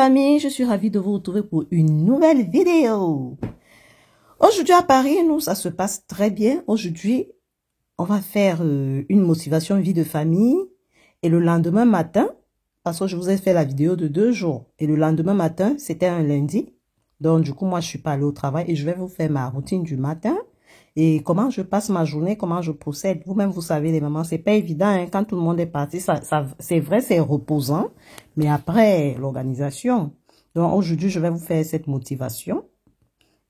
famille, je suis ravie de vous retrouver pour une nouvelle vidéo. Aujourd'hui à Paris, nous, ça se passe très bien. Aujourd'hui, on va faire une motivation vie de famille. Et le lendemain matin, parce que je vous ai fait la vidéo de 2 jours. Et le lendemain matin, c'était un lundi. Donc du coup, moi, je suis pas allée au travail et je vais vous faire ma routine du matin. Et comment je passe ma journée, comment je procède. Vous-même, vous savez, les mamans, c'est pas évident, hein, quand tout le monde est parti. C'est vrai, c'est reposant. Mais après, l'organisation. Donc, aujourd'hui, je vais vous faire cette motivation.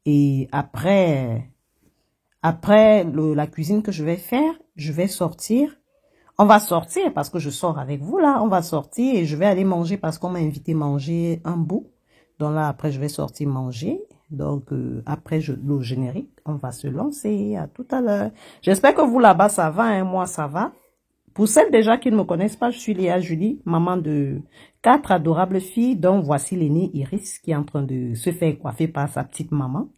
Et après la cuisine que je vais faire, je vais sortir. On va sortir parce que je sors avec vous, là. On va sortir et je vais aller manger parce qu'on m'a invité à manger un bout. Donc là, après, je vais sortir manger. Donc, après le générique, on va se lancer. À tout à l'heure. J'espère que vous, là-bas, ça va. Hein, moi, ça va. Pour celles déjà qui ne me connaissent pas, je suis Léa Julie, maman de 4 adorables filles, dont voici l'aînée Iris, qui est en train de se faire coiffer par sa petite maman.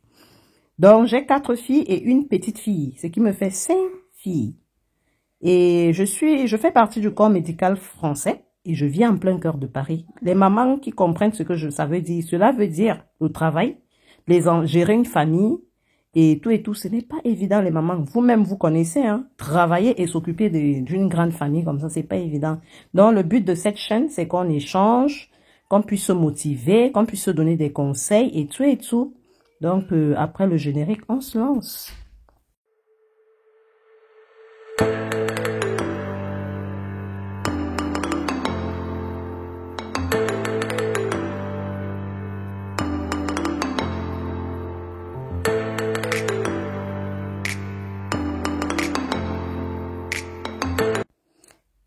Donc, j'ai 4 filles et une petite fille, ce qui me fait 5 filles. Et je fais partie du corps médical français. Et je vis en plein cœur de Paris. Les mamans qui comprennent ce que ça veut dire, cela veut dire le travail, gérer une famille et tout, ce n'est pas évident les mamans. Vous-même, vous connaissez, hein, travailler et s'occuper d'une grande famille comme ça, c'est pas évident. Donc, le but de cette chaîne, c'est qu'on échange, qu'on puisse se motiver, qu'on puisse se donner des conseils et tout. Donc, après le générique, on se lance.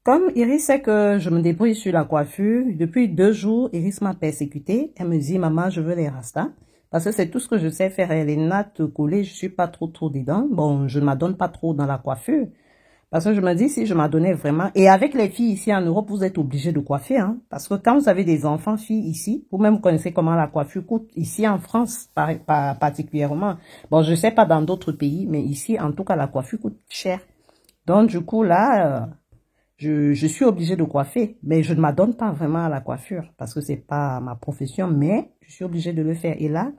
Comme Iris sait que je me débrouille sur la coiffure, depuis 2 jours, Iris m'a persécutée. Elle me dit, maman, je veux les rastas. Parce que c'est tout ce que je sais faire. Les nattes collées, je suis pas trop dedans. Bon, je ne m'adonne pas trop dans la coiffure. Parce que je me dis, si je m'adonnais vraiment... Et avec les filles ici en Europe, vous êtes obligés de coiffer. Hein, parce que quand vous avez des enfants, filles ici, vous-même connaissez comment la coiffure coûte. Ici en France, particulièrement. Bon, je sais pas dans d'autres pays, mais ici, en tout cas, la coiffure coûte cher. Donc, du coup, là... Je suis obligée de coiffer, mais je ne m'adonne pas vraiment à la coiffure parce que c'est pas ma profession, mais je suis obligée de le faire. Et là,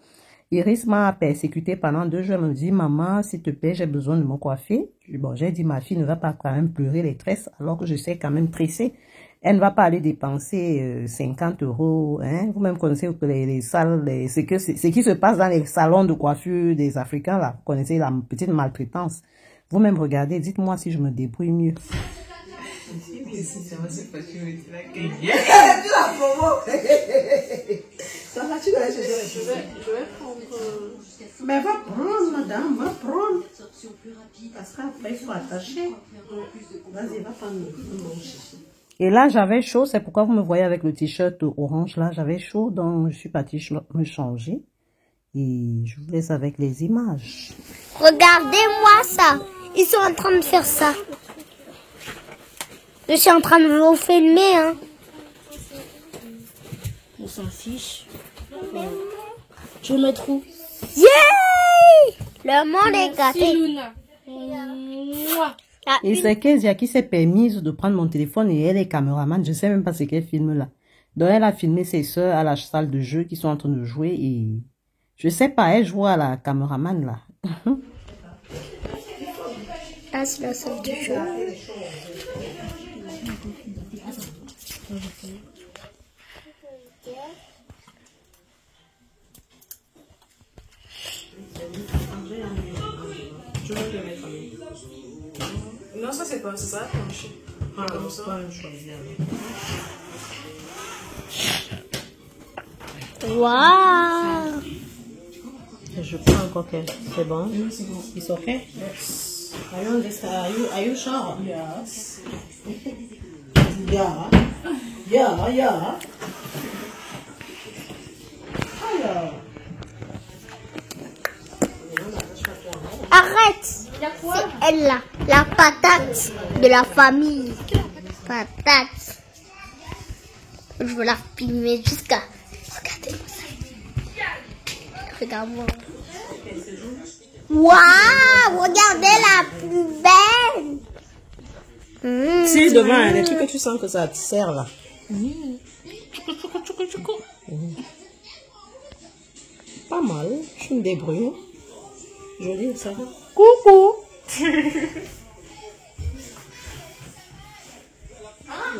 Iris m'a persécutée pendant 2 jours. Elle me dit, maman, s'il te plaît, j'ai besoin de me coiffer. Bon, j'ai dit, ma fille ne va pas quand même pleurer les tresses alors que je sais quand même tresser. Elle ne va pas aller dépenser 50 €. Hein. Vous-même connaissez que les salles, ce qui se passe dans les salons de coiffure des Africains, là. Vous connaissez la petite maltraitance. Vous-même regardez, dites-moi si je me débrouille mieux. Mais va prendre, madame, va prendre. Parce qu'après, il faut attacher. Vas-y, va prendre mon chichi. Et là, j'avais chaud, c'est pourquoi vous me voyez avec le t-shirt orange là. J'avais chaud, donc je suis partie me changer. Et je vous laisse avec les images. Regardez-moi ça. Ils sont en train de faire ça. Je suis en train de vous filmer, hein. On s'en fiche. Je vais mettre où? Yeah! Le monde est gâté. Et c'est Kezia qui s'est permise de prendre mon téléphone et elle est caméraman. Je sais même pas ce qu'elle filme là. Donc elle a filmé ses soeurs à la salle de jeu qui sont en train de jouer et je sais pas, elle joue à la caméraman là. Là, c'est la salle de jeu. Non, ça c'est pas ça. Ah, comme ça. Waouh! Je prends encore quelques. C'est bon? It's okay? Yes. Are you sure? Yes. Yeah. Alors. Arrête! C'est elle là, la patate de la famille. Patate. Je veux la filmer jusqu'à... Regardez-moi ça. Regarde-moi. Waouh! Regardez la plus belle. Si, devant, les trucs que tu sens que ça te sert là. Pas mal, je me débrouille. Jolie, ça va. Coucou.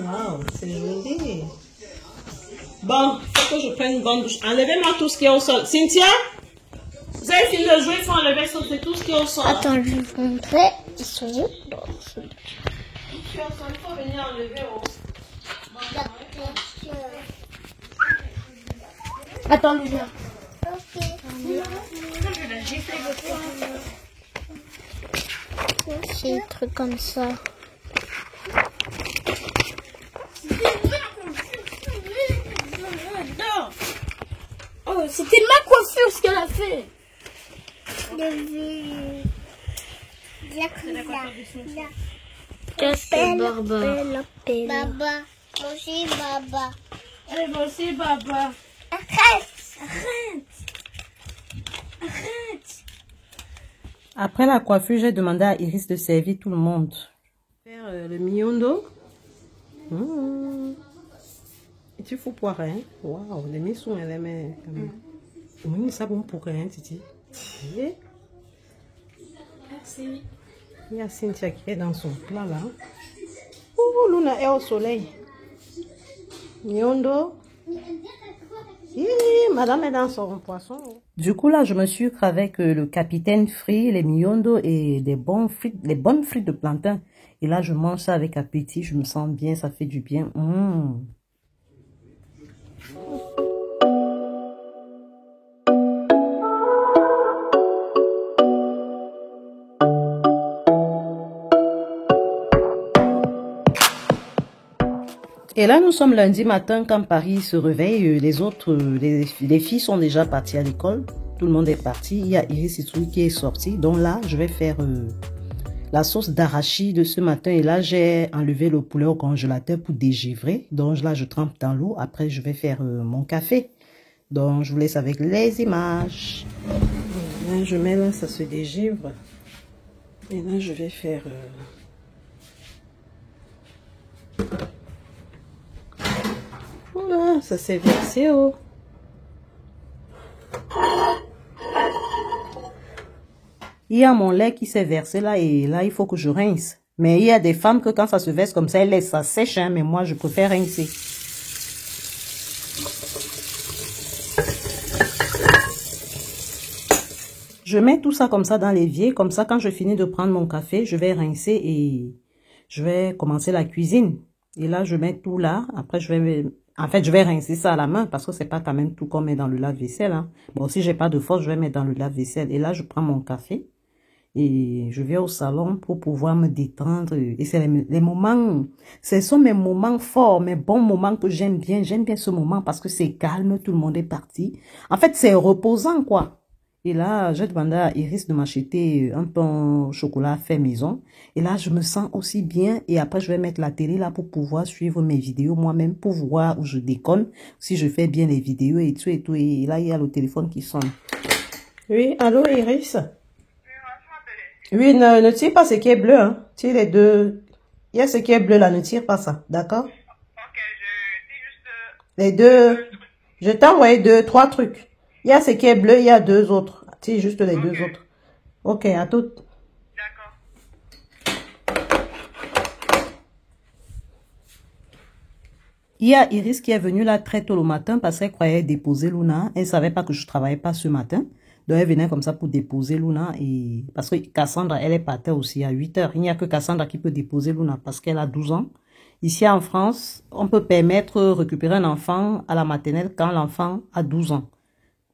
Waouh, c'est joli. Bon, il faut que je prenne une bonne douche. Enlevez-moi tout ce qui est au sol. Cynthia, vous avez fini de jouer, il faut enlever tout ce qui est au sol. Attends, je vais vous montrer. Ils sont où? Il faut venir enlever au... Attends, Luna. C'est des trucs comme ça. Oh, c'était ma coiffure ce qu'elle a fait. C'est Baba. Baba. Moi aussi, Baba. Moi aussi, Baba. Arrête. Après la coiffure, j'ai demandé à Iris de servir tout le monde. Faire le miondo. Et tu fous pour rien. Waouh, les miens sont les mains quand même. Oui, ça bon pour rien, Titi. Merci. Il y a Cynthia qui est dans son plat là. Oh, Luna est au soleil. Miondo. Madame est dans son poisson. Du coup, là, je me sucre avec le capitaine frit, les miondo et les bonnes frites de plantain. Et là, je mange ça avec appétit. Je me sens bien, ça fait du bien. Et là, nous sommes lundi matin quand Paris se réveille. Les filles sont déjà parties à l'école. Tout le monde est parti. Il y a Iris Itoui qui est sortie. Donc là, je vais faire la sauce d'arachide de ce matin. Et là, j'ai enlevé le poulet au congélateur pour dégivrer. Donc là, je trempe dans l'eau. Après, je vais faire mon café. Donc, je vous laisse avec les images. Là, je mets là, ça se dégivre. Et là, je vais faire... Voilà, ça s'est versé. Oh. Il y a mon lait qui s'est versé là et là, il faut que je rince. Mais il y a des femmes que quand ça se verse comme ça, elles laissent ça sèche, hein, mais moi, je préfère rincer. Je mets tout ça comme ça dans l'évier. Comme ça, quand je finis de prendre mon café, je vais rincer et je vais commencer la cuisine. Et là, je mets tout là. Après, je vais rincer ça à la main parce que c'est pas quand même tout qu'on met dans le lave-vaisselle. Hein. Bon, si j'ai pas de force, je vais mettre dans le lave-vaisselle. Et là, je prends mon café et je vais au salon pour pouvoir me détendre. Et c'est les moments, ce sont mes moments forts, mes bons moments que j'aime bien. J'aime bien ce moment parce que c'est calme, tout le monde est parti. En fait, c'est reposant, quoi. Et là, j'ai demandé à Iris de m'acheter un pain au chocolat fait maison. Et là, je me sens aussi bien. Et après, je vais mettre la télé là pour pouvoir suivre mes vidéos moi-même, pour voir où je déconne, si je fais bien les vidéos et tout et tout. Et là, il y a le téléphone qui sonne. Oui, allô Iris? Oui, ne tire pas ce qui est bleu, hein. Tire les deux. Il y a ce qui est bleu là, ne tire pas ça, d'accord? Ok, je tire juste... Les deux. Je t'ai envoyé 3 trucs. Il y a ce qui est bleu, il y a 2 autres. C'est juste les 2 autres. Ok, à toutes. D'accord. Il y a Iris qui est venue là très tôt le matin parce qu'elle croyait déposer Luna. Elle ne savait pas que je ne travaillais pas ce matin. Donc elle venait comme ça pour déposer Luna. Et parce que Cassandra, elle est partie aussi à 8 h. Il n'y a que Cassandra qui peut déposer Luna parce qu'elle a 12 ans. Ici en France, on peut permettre de récupérer un enfant à la maternelle quand l'enfant a 12 ans.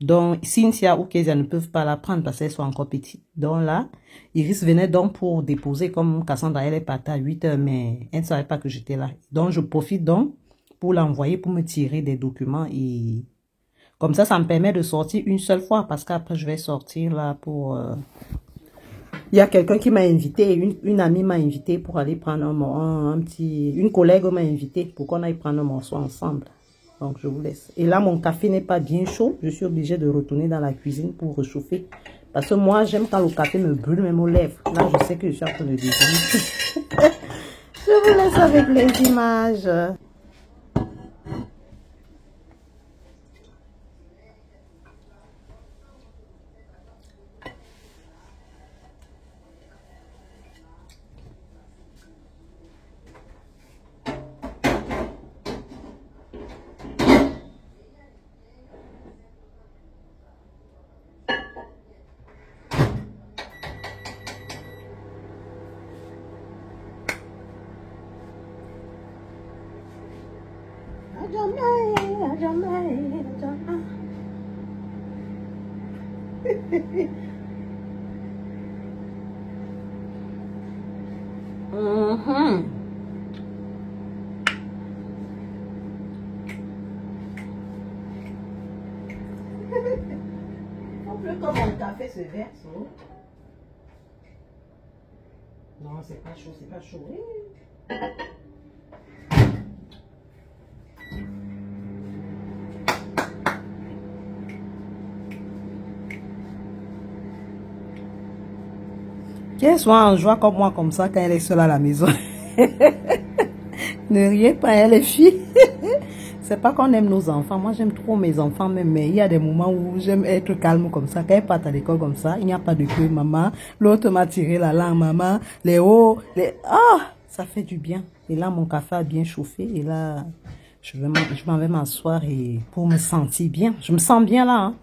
Donc, Cynthia ou Kezia ne peuvent pas la prendre parce qu'elles sont encore petites. Donc là, Iris venait donc pour déposer comme Cassandra, elle est partie à 8 h, mais elle ne savait pas que j'étais là. Donc, je profite donc pour l'envoyer, pour me tirer des documents et comme ça, ça me permet de sortir une seule fois parce qu'après, je vais sortir là pour... Il y a quelqu'un qui m'a invité, une amie m'a invité pour aller prendre une collègue m'a invité pour qu'on aille prendre un morceau ensemble. Donc, je vous laisse. Et là, mon café n'est pas bien chaud. Je suis obligée de retourner dans la cuisine pour réchauffer. Parce que moi, j'aime quand le café me brûle même aux lèvres. Là, je sais que je suis en train de déjeuner. Je vous laisse avec les images. Un peu comme mon café se verse. Oh. Non, c'est pas chaud, c'est pas chaud. Qu'elle soit en joie comme moi, comme ça, quand elle est seule à la maison. Ne riez pas, elle est fille. C'est pas qu'on aime nos enfants. Moi, j'aime trop mes enfants, même, mais il y a des moments où j'aime être calme comme ça. Quand ils partent à l'école comme ça, il n'y a pas de queue, maman. L'autre m'a tiré la langue, maman. Les hauts, les... Ah, ça fait du bien. Et là, mon café a bien chauffé. Et là, je m'en vais m'asseoir et pour me sentir bien. Je me sens bien là, hein.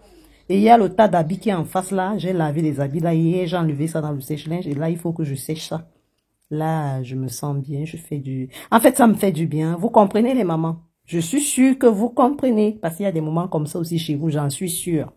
Et il y a le tas d'habits qui est en face là. J'ai lavé les habits là. Hier, j'ai enlevé ça dans le sèche-linge. Et là, il faut que je sèche ça. Là, je me sens bien. Je fais du... En fait, ça me fait du bien. Vous comprenez les mamans? Je suis sûre que vous comprenez. Parce qu'il y a des moments comme ça aussi chez vous. J'en suis sûre.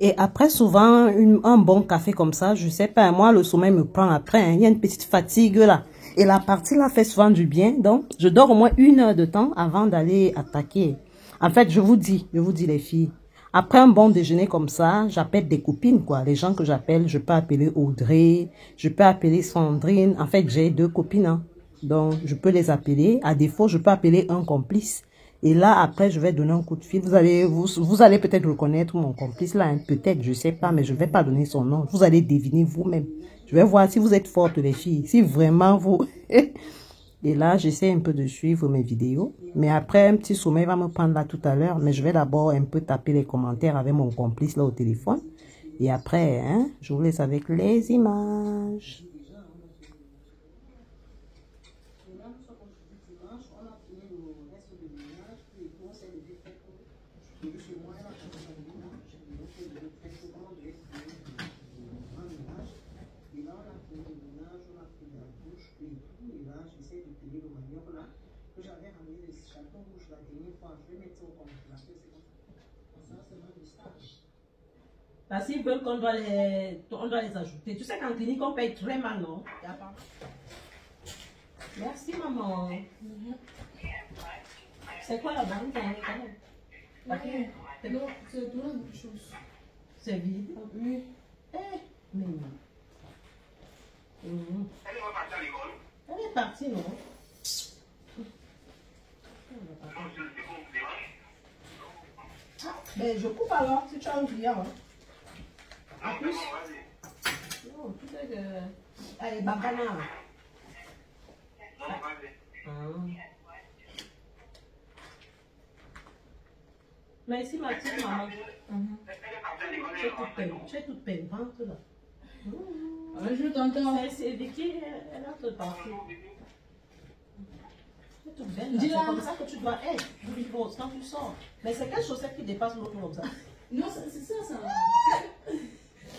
Et après, souvent, un bon café comme ça, je sais pas, moi, le sommeil me prend après, hein. Il y a une petite fatigue là. Et la partie là fait souvent du bien. Donc, je dors au moins 1 heure de temps avant d'aller attaquer. En fait, je vous dis les filles, après un bon déjeuner comme ça, j'appelle des copines, quoi. Les gens que j'appelle, je peux appeler Audrey, je peux appeler Sandrine. En fait, j'ai 2 copines, hein. Donc, je peux les appeler. À défaut, je peux appeler un complice. Et là, après, je vais donner un coup de fil. Vous allez peut-être reconnaître mon complice là, hein. Peut-être, je sais pas, mais je vais pas donner son nom. Vous allez deviner vous-même. Je vais voir si vous êtes fortes, les filles. Si vraiment vous... Et là, j'essaie un peu de suivre mes vidéos. Mais après, un petit sommeil va me prendre là tout à l'heure. Mais je vais d'abord un peu taper les commentaires avec mon complice là au téléphone. Et après, hein, je vous laisse avec les images. Parce qu'ils veulent qu'on doit les ajouter. Tu sais qu'en clinique, on paye très mal, non? Merci, maman. C'est quoi la banque? Non, c'est tout la même chose. C'est vide? Oui. Eh, mais non. Elle est partie, non? Ben, je coupe alors, si tu as un client. Hein. En plus. Non, tout est que... Allez, babana. Ah. Merci, ma petite maman. J'ai toute peine, rentre là. Je t'entends. C'est Vicky, elle entre partout. C'est toute belle. C'est comme ça que tu dois être. Quand tu sors. Mais c'est quelle chaussette qui dépasse l'autre comme ça? Non, c'est ça.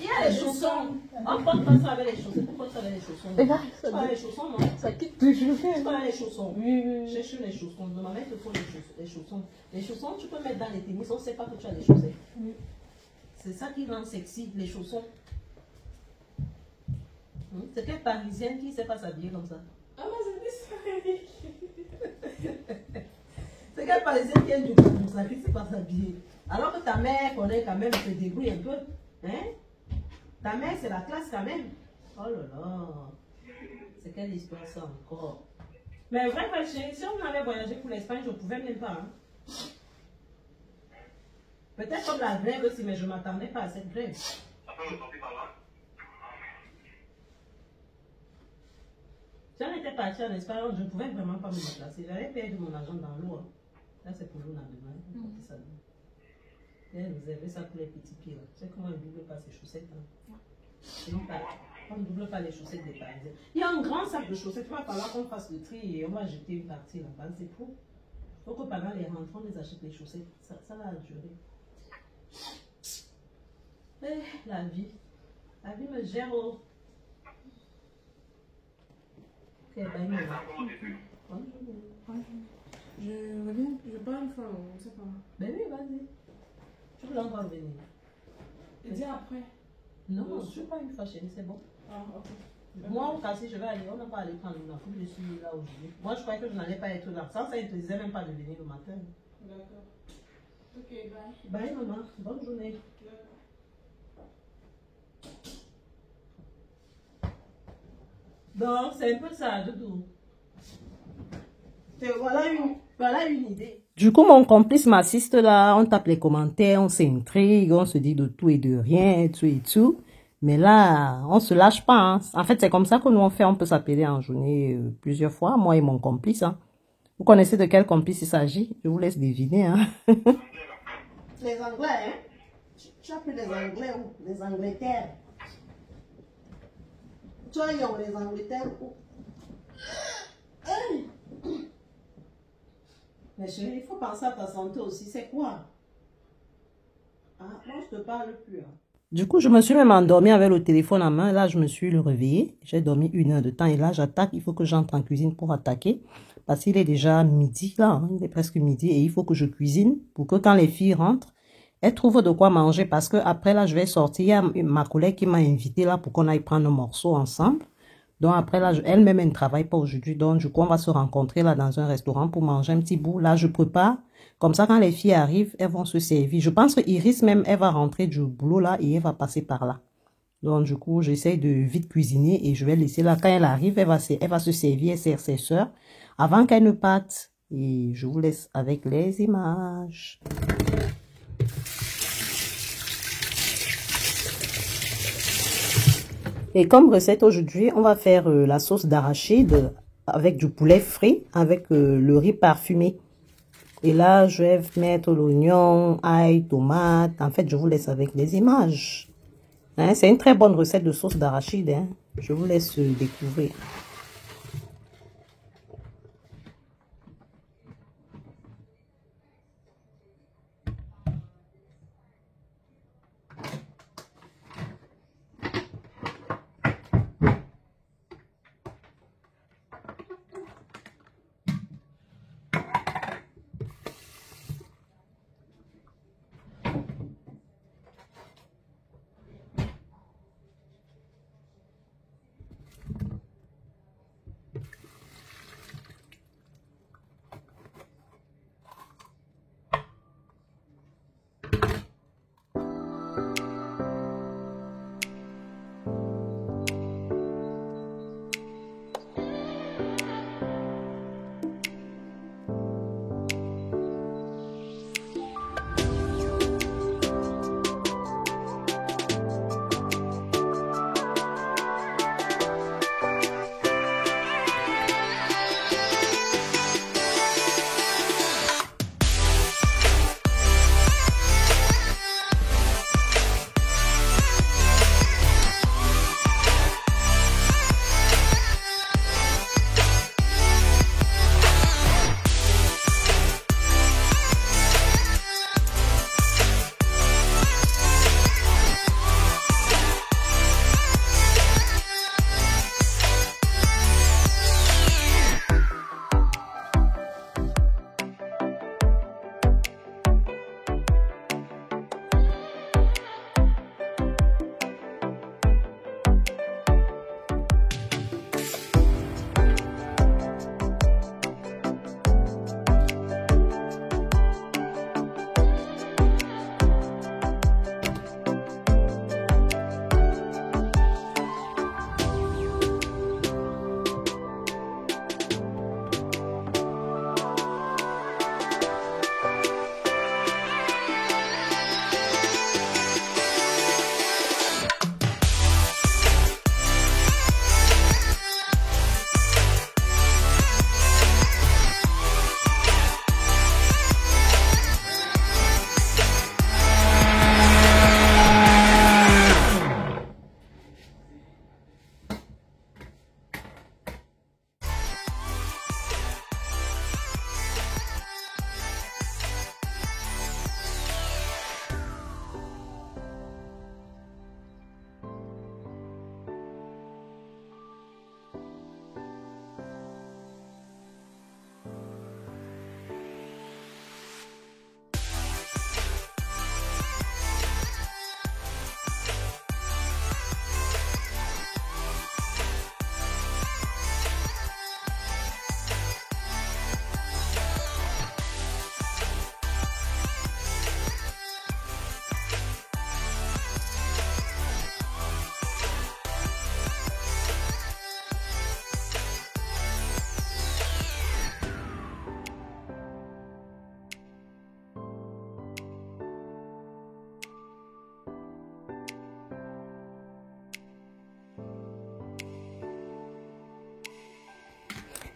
Il y a les chaussons. On porte pas ça avec les chaussettes. Pourquoi ça avec les chaussons? C'est pas les chaussons, non? Ça quitte toujours. C'est pas les chaussons. Oui. Cherche les chaussons. De ma mère, il te faut les chaussons. Les chaussons, tu peux mettre dans les tennis. On ne sait pas que tu as des chaussettes. Oui. C'est ça qui rend sexy, les chaussons. C'est quelle parisienne qui ne sait pas s'habiller comme ça? Ah, mais c'est ça. C'est quelle parisienne qui aime du comme ça, qui ne sait pas s'habiller? Alors que ta mère connaît quand même, se débrouille un peu. Hein? Ta mère, c'est la classe quand même. Oh là là. C'est quelle histoire ça encore? Mais vrai, si on avait voyagé pour l'Espagne, je ne pouvais même pas. Hein? Peut-être comme la grève aussi, mais je ne m'attendais pas à cette grève. Si on était parti en Espagne, je ne pouvais vraiment pas me déplacer. J'allais perdre mon argent dans l'eau. Hein. Là, c'est pour l'eau dans demain. Et réserver ça pour les petits pieds. Tu sais comment on ne double pas ses chaussettes. Hein? Sinon, on ne double pas les chaussettes des Parisiens. Il y a un grand sac de chaussettes. Il va falloir qu'on fasse le tri et on va jeter une partie là-bas. C'est pour. Il faut que pendant les rentrées, on les achète les chaussettes. Ça va durer. La vie. La vie me gère. Oh. Ok, bye, maman. Je reviens, je pars une fois, on ne sait pas. Ben oui, vas-y. Tu veux encore venir? Et dis après. Non, je ne suis pas une fois chez nous, c'est bon. Ah, ok. Moi, au Cassis, je vais aller. On n'a pas allé prendre une enfant. Je suis là aujourd'hui. Moi, je croyais que je n'allais pas être là. Ça ne te disait même pas de venir le matin. D'accord. Ok, bye. Bye, maman. Bonne journée. Donc, c'est un peu ça, Doudou. Voilà une idée. Du coup, mon complice m'assiste là, on tape les commentaires, on s'intrigue, on se dit de tout et de rien, tout et tout. Mais là, on se lâche pas. Hein. En fait, c'est comme ça que nous on fait, on peut s'appeler en journée plusieurs fois, moi et mon complice. Hein. Vous connaissez de quel complice il s'agit? Je vous laisse deviner. Hein. Les Anglais, hein? Tu appelles les Anglais ou les Angleterres? Tu as les Angleterres ou... Hey! Mais chérie, il faut penser à ta santé aussi. C'est quoi? Ah, moi, je te parle plus. Hein. Du coup, je me suis même endormie avec le téléphone en main. Là, je me suis réveillée. J'ai dormi 1 heure de temps. Et là, j'attaque. Il faut que j'entre en cuisine pour attaquer. Parce qu'il est déjà midi, là. Hein. Il est presque midi. Et il faut que je cuisine pour que quand les filles rentrent, elles trouvent de quoi manger. Parce que après, là, je vais sortir. Il y a ma collègue qui m'a invité là pour qu'on aille prendre un morceau ensemble. Donc après, là, elle-même, elle ne travaille pas aujourd'hui. Donc, du coup, on va se rencontrer là dans un restaurant pour manger un petit bout. Là, je prépare. Comme ça, quand les filles arrivent, elles vont se servir. Je pense que Iris, même, elle va rentrer du boulot là et elle va passer par là. Donc, du coup, j'essaie de vite cuisiner et je vais laisser là. Quand elle arrive, elle va se servir, elle sert ses soeurs avant qu'elle ne parte. Et je vous laisse avec les images. Et comme recette aujourd'hui, on va faire la sauce d'arachide avec du poulet frit, avec le riz parfumé. Et là, je vais mettre l'oignon, ail, tomate. En fait, je vous laisse avec les images. Hein, c'est une très bonne recette de sauce d'arachide. Hein. Je vous laisse découvrir.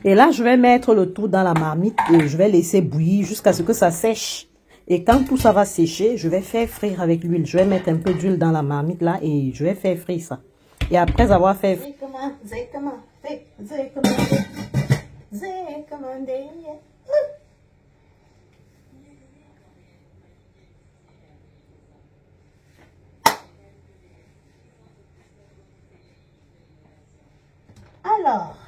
Et là, je vais mettre le tout dans la marmite et je vais laisser bouillir jusqu'à ce que ça sèche. Et quand tout ça va sécher, je vais faire frire avec l'huile. Je vais mettre un peu d'huile dans la marmite là et je vais faire frire ça. Et après avoir fait... Alors...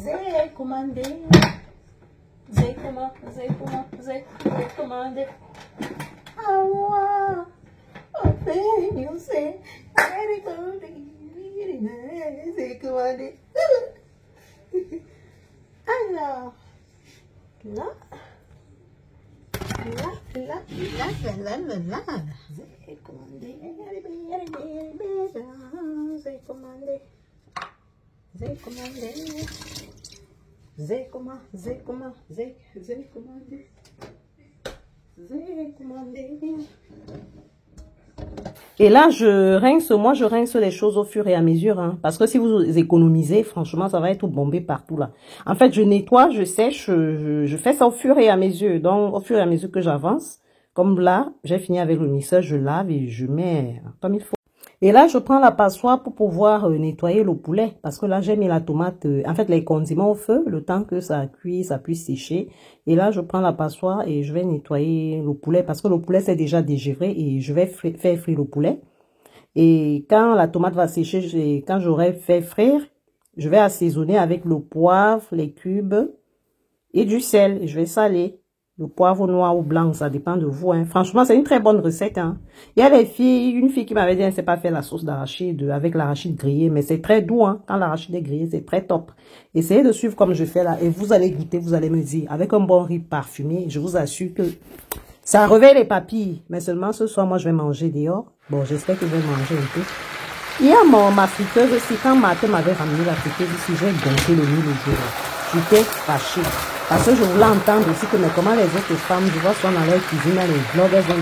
J'ai commandé. Ah, you say, j'ai commandé. Alors, là, j'ai commandé. Et là, moi je rince les choses au fur et à mesure, hein, parce que si vous économisez, franchement, ça va être tout bombé partout là. En fait, je nettoie, je sèche, je fais ça au fur et à mesure. Donc, au fur et à mesure que j'avance, comme là, j'ai fini avec le mixeur, je lave et je mets comme il faut. Et là, je prends la passoire pour pouvoir nettoyer le poulet. Parce que là, j'ai mis la tomate, en fait, les condiments au feu, le temps que ça cuit, ça puisse sécher. Et là, je prends la passoire et je vais nettoyer le poulet. Parce que le poulet, c'est déjà dégévré et je vais faire frire le poulet. Et quand la tomate va sécher, quand j'aurai fait frire, je vais assaisonner avec le poivre, les cubes et du sel. Et je vais saler. Le poivre noir ou blanc, ça dépend de vous. Hein. Franchement, c'est une très bonne recette. Hein. Il y a une fille qui m'avait dit, elle ne sait pas faire la sauce d'arachide avec l'arachide grillé, mais c'est très doux. Hein. Quand l'arachide est grillé, c'est très top. Essayez de suivre comme je fais là et vous allez goûter, vous allez me dire, avec un bon riz parfumé, je vous assure que ça réveille les papilles. Mais seulement ce soir, moi, je vais manger dehors. Bon, j'espère que je vais manger un peu. Il y a ma friteuse aussi. Quand Martin m'avait ramené la friteuse ici, j'ai gonflé le nid le jour. J'étais fâchée. Parce que je voulais entendre aussi que mais comment les autres femmes, je vois soit dans leur cuisine, dans les vlogs, elles ont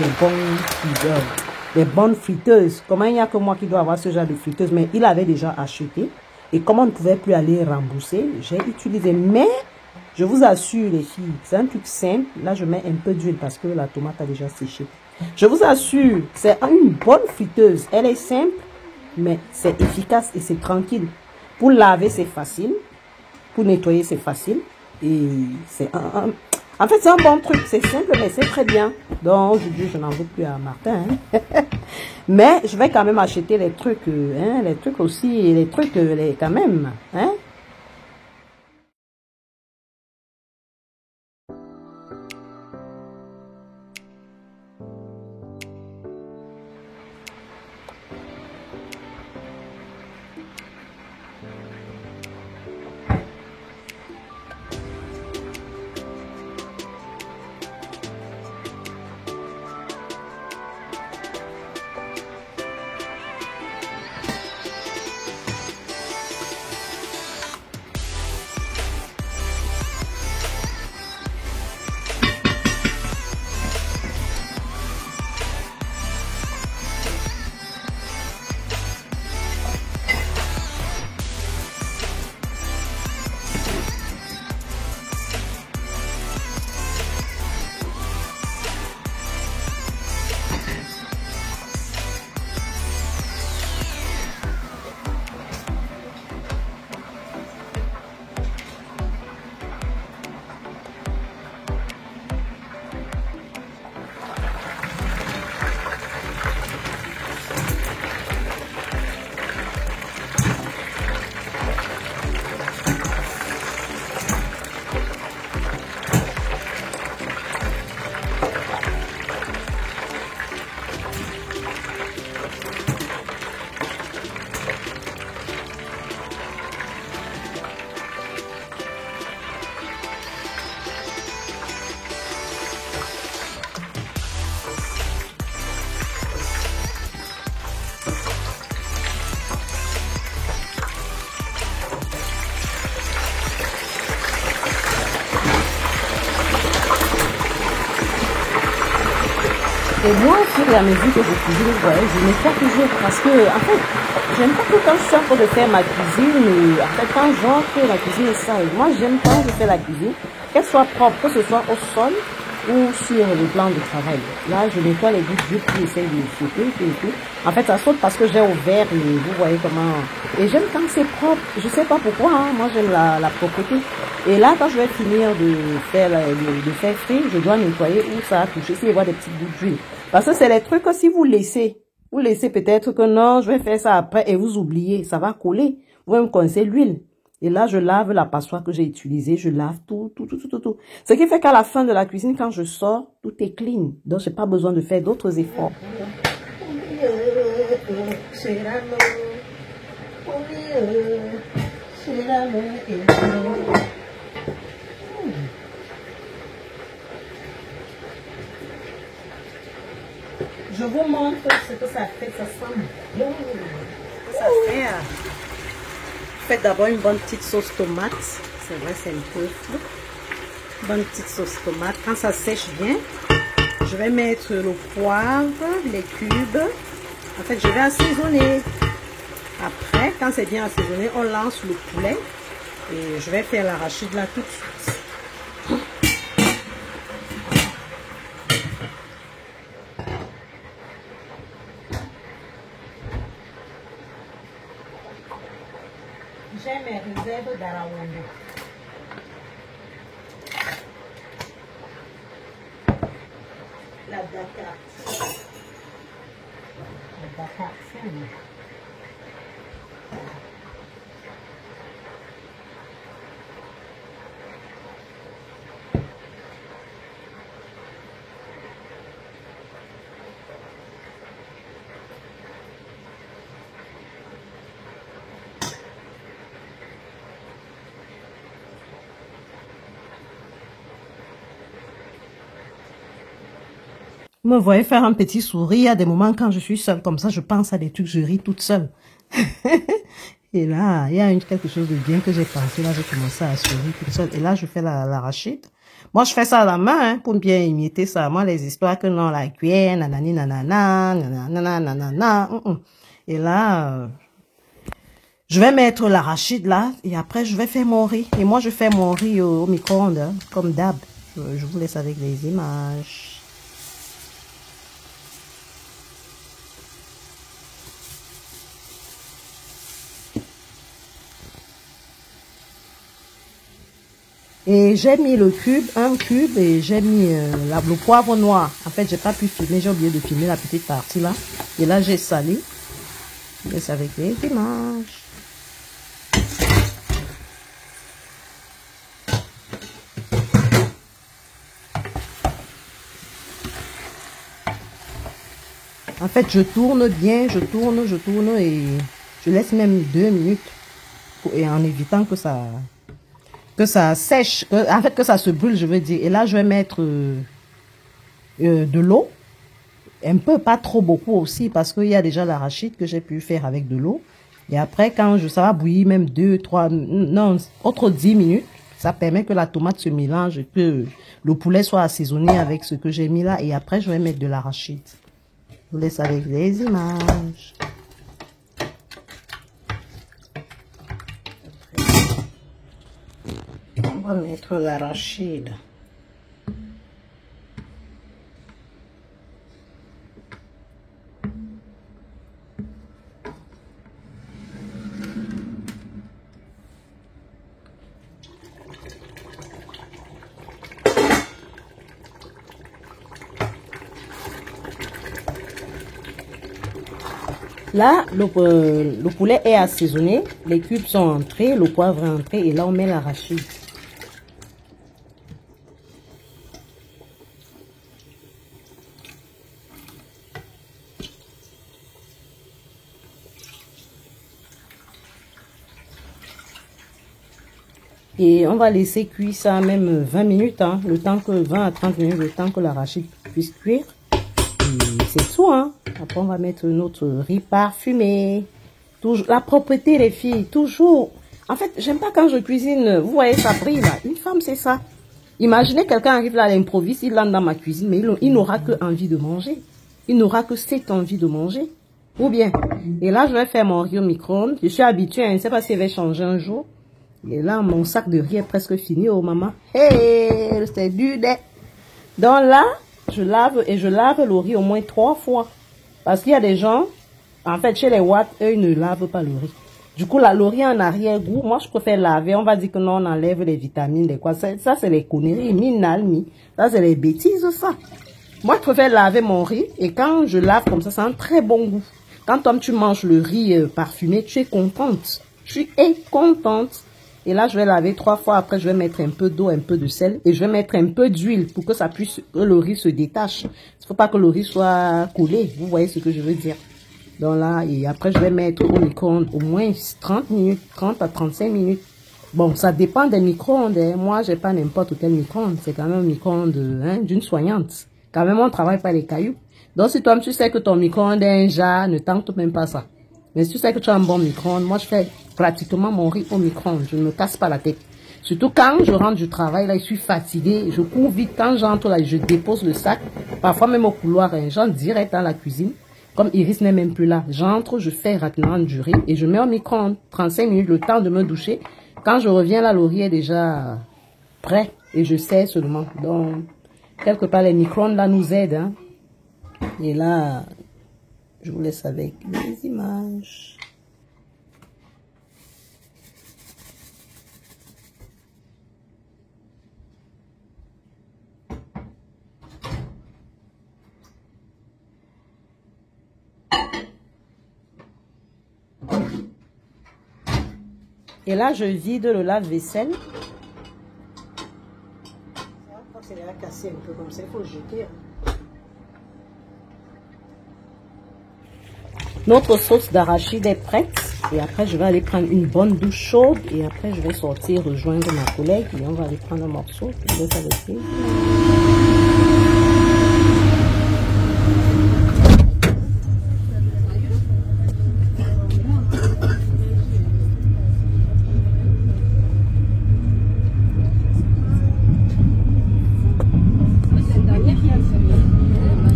des bonnes friteuses. Comment il n'y a que moi qui dois avoir ce genre de friteuse? Mais il avait déjà acheté. Et comme on ne pouvait plus aller rembourser, j'ai utilisé. Mais, je vous assure les filles, c'est un truc simple. Là, je mets un peu d'huile parce que la tomate a déjà séché. Je vous assure, c'est une bonne friteuse. Elle est simple, mais c'est efficace et c'est tranquille. Pour laver, c'est facile. Pour nettoyer, c'est facile. Et c'est en fait, c'est un bon truc. C'est simple, mais c'est très bien. Donc, aujourd'hui, je n'en veux plus à Martin. Hein. Mais je vais quand même acheter les trucs, les trucs aussi, les trucs, quand même. Hein. Et moi, au fur et à mesure que je cuisine, vous voyez, je nettoie toujours parce que, en fait, j'aime pas que quand je suis en train de faire ma cuisine, en fait, quand je vois que la cuisine est sale, moi, j'aime quand je fais la cuisine, qu'elle soit propre, que ce soit au sol ou sur le plan de travail. Là, je nettoie les gouttes d'huile qui essaient de sauter, tout. En fait, ça saute parce que j'ai ouvert et vous voyez comment. Et j'aime quand c'est propre. Je sais pas pourquoi, hein. Moi, j'aime la propreté. Et là, quand je vais finir de faire frire, je dois nettoyer où ça a touché, s'il y a des petites gouttes d'huile. Parce que c'est les trucs que si vous laissez peut-être que non, je vais faire ça après et vous oubliez, ça va coller. Vous me connaissez l'huile. Et là, je lave la passoire que j'ai utilisée, je lave tout. Ce qui fait qu'à la fin de la cuisine, quand je sors, tout est clean. Donc, j'ai pas besoin de faire d'autres efforts. Je vous montre ce que ça fait, ça sent bon. Ce que ça fait. Faites d'abord une bonne petite sauce tomate. C'est vrai, c'est un peu fou. Bonne petite sauce tomate. Quand ça sèche bien, je vais mettre le poivre, les cubes. En fait, je vais assaisonner. Après, quand c'est bien assaisonné, on lance le poulet. Et je vais faire l'arachide là tout de suite. J'ai mes réserves d'araoundo. La Dakar. La Dakar, c'est bon. Vous me voyez faire un petit sourire. Il y a des moments quand je suis seule comme ça, je pense à des trucs, je ris toute seule. Et là, il y a quelque chose de bien que j'ai pensé. Là, j'ai commencé à sourire toute seule. Et là, je fais l'arachide. Moi, je fais ça à la main, hein, pour bien imiter ça. Moi, les histoires que non, la cuillère, nanani, nanana, nanana, nanana. Et là, je vais mettre l'arachide là. Et après, je vais faire mon riz. Et moi, je fais mon riz au micro-ondes, hein, comme d'hab. Je vous laisse avec les images. Et j'ai mis le cube, un cube, et j'ai mis le poivre noir. En fait, j'ai pas pu filmer, j'ai oublié de filmer la petite partie là. Et là, j'ai salé. Et c'est avec les images. En fait, je tourne bien, je tourne et je laisse même 2 minutes. Et en évitant que ça sèche, en fait que ça se brûle, je veux dire. Et là, je vais mettre de l'eau, un peu, pas trop beaucoup aussi, parce qu'il y a déjà l'arachide que j'ai pu faire avec de l'eau. Et après, quand ça va bouillir, même 2, 3, non, autre 10 minutes, ça permet que la tomate se mélange, que le poulet soit assaisonné avec ce que j'ai mis là. Et après, je vais mettre de l'arachide. Je vous laisse avec les images. On va mettre l'arachide. Là, le poulet est assaisonné, les cubes sont entrés, le poivre est entré et là on met l'arachide. Et on va laisser cuire ça même 20 minutes, hein, le temps que 20 à 30 minutes, le temps que l'arachide puisse cuire. C'est tout, hein. Après, on va mettre notre riz parfumé. Toujours, la propreté, les filles, toujours. En fait, j'aime pas quand je cuisine, vous voyez, ça brille là. Une femme, c'est ça. Imaginez quelqu'un arrive là à l'improviste, il entre dans ma cuisine, mais il n'aura que envie de manger. il n'aura que cette envie de manger. Ou bien, et là, je vais faire mon riz au micro-ondes. Je suis habituée, je ne sais pas s'il va changer un jour. Et là, mon sac de riz est presque fini, oh maman. Hey, c'est du lait. Donc là, je lave le riz au moins 3 fois. Parce qu'il y a des gens, en fait, chez les Watts, eux, ils ne lavent pas le riz. Du coup, le riz en arrière-goût, moi, je préfère laver. On va dire que non, on enlève les vitamines, les quoi. Ça, c'est les conneries, minalmi. Ça, c'est les bêtises, ça. Moi, je préfère laver mon riz. Et quand je lave comme ça a un très bon goût. Quand toi, tu manges le riz parfumé, tu es contente. Tu es contente. Et là, je vais laver 3 fois. Après, je vais mettre un peu d'eau, un peu de sel. Et je vais mettre un peu d'huile pour que que le riz se détache. Il ne faut pas que le riz soit collé. Vous voyez ce que je veux dire. Donc là, et après, je vais mettre au micro-ondes au moins 30 minutes, 30 à 35 minutes. Bon, ça dépend des micro-ondes. Hein. Moi, j'ai pas n'importe quel micro-ondes. C'est quand même un micro-ondes d'une soignante. Quand même, on travaille pas les cailloux. Donc, si toi, tu sais que ton micro-ondes est un jar, ne tente même pas ça. Mais si tu sais que tu as un bon micro-ondes, moi, je fais pratiquement mon riz au micro-ondes. Je ne me casse pas la tête. Surtout quand je rentre du travail, là, je suis fatiguée. Je cours vite. Quand j'entre, là, je dépose le sac. Parfois, même au couloir, hein, j'entre direct dans la cuisine. Comme Iris n'est même plus là, j'entre, je fais rapidement du riz et je mets au micro-ondes 35 minutes, le temps de me doucher. Quand je reviens là, le riz est déjà prêt et je sais seulement. Donc, quelque part, les micro-ondes là nous aident. Hein. Et là, je vous laisse avec les images. Et là, je vide le lave-vaisselle. C'est déjà cassé un peu comme ça, il faut le jeter. Notre sauce d'arachide est prête. Et après, je vais aller prendre une bonne douche chaude. Et après, je vais sortir rejoindre ma collègue. Et on va aller prendre un morceau. Je laisse avec lui.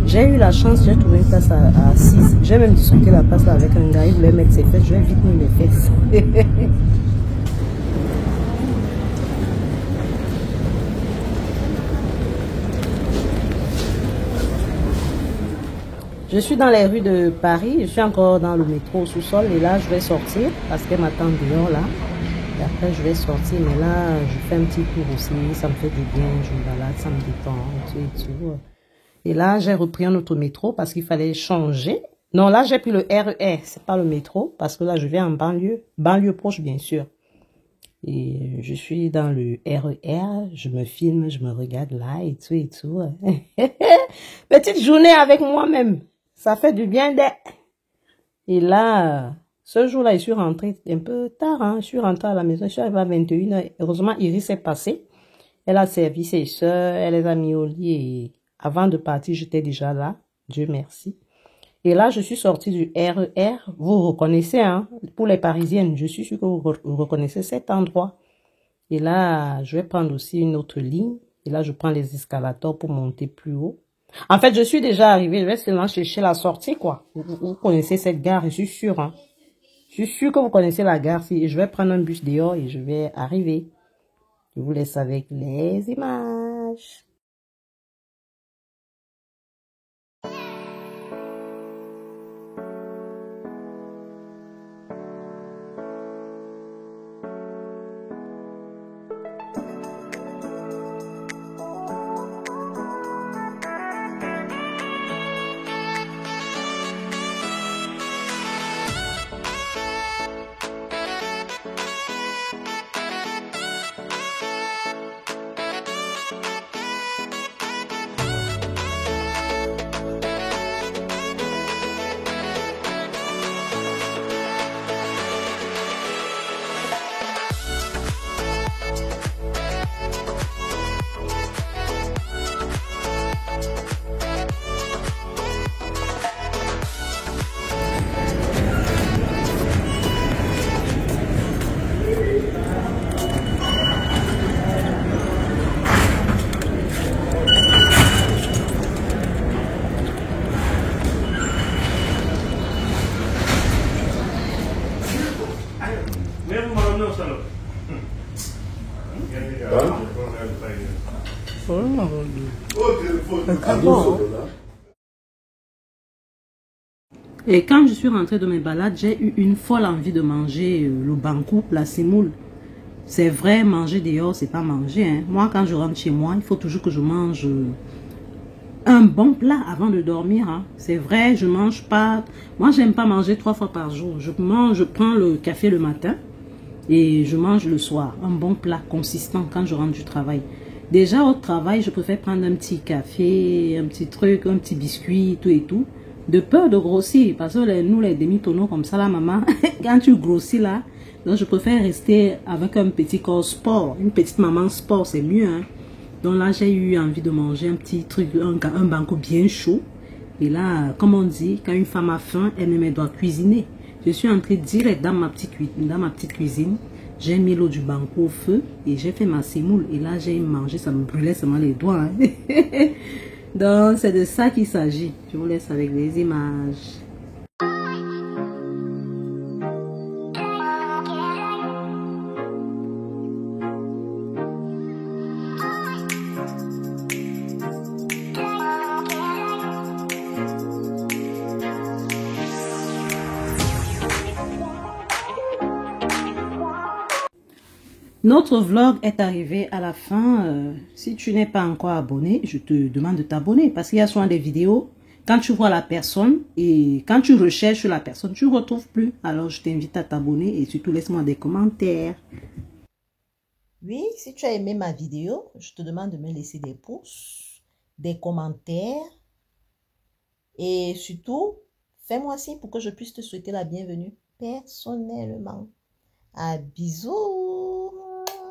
J'ai eu la chance, j'ai trouvé une place à 6. J'ai même discuté la place là avec un gars, il voulait mettre ses fesses, je vais vite mettre mes fesses. Je suis dans les rues de Paris, je suis encore dans le métro au sous-sol et là je vais sortir parce qu'elle m'attend dehors là. Et après je vais sortir, mais là je fais un petit tour aussi, ça me fait du bien, je me balade, ça me détend et tout. Et là, j'ai repris un autre métro parce qu'il fallait changer. Non, là, j'ai pris le RER. C'est pas le métro parce que là, je vais en banlieue. Banlieue proche, bien sûr. Et je suis dans le RER. Je me filme, je me regarde là et tout et tout. Petite journée avec moi-même. Ça fait du bien d'être. Et là, ce jour-là, je suis rentrée un peu tard. Hein. Je suis rentrée à la maison. Je suis arrivée à 21h. Heureusement, Iris est passée. Elle a servi ses soeurs. Elle les a mis au lit et... Avant de partir, j'étais déjà là. Dieu merci. Et là, je suis sortie du RER. Vous reconnaissez, hein, pour les Parisiennes, je suis sûre que vous reconnaissez cet endroit. Et là, je vais prendre aussi une autre ligne. Et là, je prends les escalators pour monter plus haut. En fait, je suis déjà arrivée. Je vais seulement chercher la sortie, quoi. Vous connaissez cette gare, je suis sûre, hein. Je suis sûre que vous connaissez la gare. Et je vais prendre un bus dehors et je vais arriver. Je vous laisse avec les images. Et quand je suis rentrée de mes balades, j'ai eu une folle envie de manger le bankou, la semoule. C'est vrai, manger dehors, c'est pas manger. Hein. Moi, quand je rentre chez moi, il faut toujours que je mange un bon plat avant de dormir. Hein. C'est vrai, je mange pas... Moi, j'aime pas manger 3 fois par jour. Je prends le café le matin et je mange le soir. Un bon plat consistant quand je rentre du travail. Déjà, au travail, je préfère prendre un petit café, un petit truc, un petit biscuit, tout et tout. De peur de grossir. Parce que nous, les demi-tonneaux comme ça, là, maman, quand tu grossis là, donc je préfère rester avec un petit corps sport. Une petite maman sport, c'est mieux. Hein. Donc là, j'ai eu envie de manger un petit truc, un banco bien chaud. Et là, comme on dit, quand une femme a faim, elle ne doit cuisiner. Je suis entrée direct dans ma petite cuisine. J'ai mis l'eau du banco au feu et j'ai fait ma semoule. Et là, j'ai mangé, ça me brûlait seulement les doigts. Hein. Donc, c'est de ça qu'il s'agit. Je vous laisse avec les images. Notre vlog est arrivé à la fin. Si tu n'es pas encore abonné, je te demande de t'abonner parce qu'il y a souvent des vidéos. Quand tu vois la personne et quand tu recherches la personne, tu ne retrouves plus. Alors, je t'invite à t'abonner et surtout laisse-moi des commentaires. Oui, si tu as aimé ma vidéo, je te demande de me laisser des pouces, des commentaires et surtout, fais-moi signe pour que je puisse te souhaiter la bienvenue personnellement. À bisous,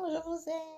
je vous aime.